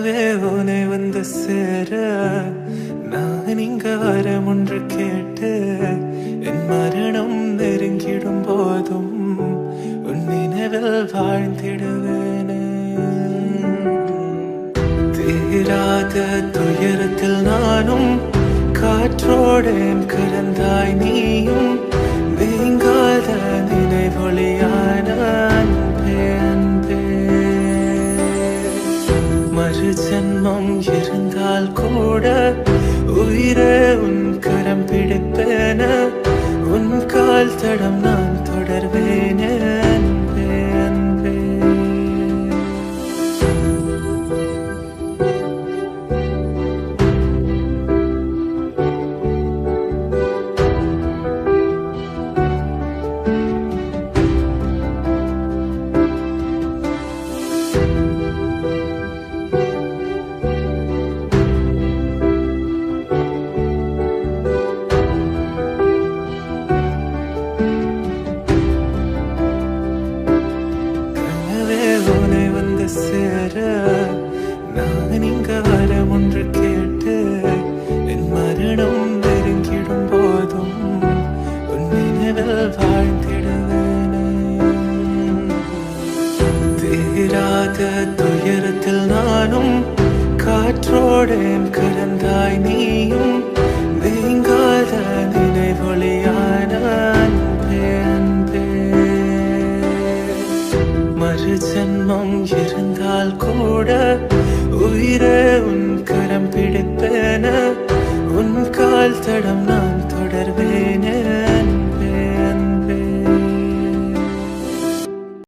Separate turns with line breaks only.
கனவே உனை வந்து சேர நான் இங்க வரம் ஒன்று கேட்டு என் மரணம் நெருங்கிடும் போதும் உன் நினைவில் வாழ்ந்திடுவேனே. தீராத துயரத்தில் நானும் காற்றோடேன் கலந்தாய் நீயும் நீங்காத நினைவொளியான அன்பே அன்பே. மறு ஜென்மம் இருந்தால் கூட உயிரே உன் கரம் பிடிப்பேன உன் கால் தடம் நான் தொடர்வேனே அன்பே அன்பே. சேர நான் இங்க வரம் ஒன்று கேட்டு என் மரணம் நெருங்கிடும் போதும் உன் நினைவில் வாழ்ந்திடுவேனே. தீராத துயரத்தில் நானும் காற்றோடேன் கலந்தாய் நீயும் நீங்காத நினைவொளியான அன்பே அன்பே. மறு ஜென்மம் இருந்தால் கூட உயிரே உன் கரம் பிடிப்பேன உன் கால் தடம்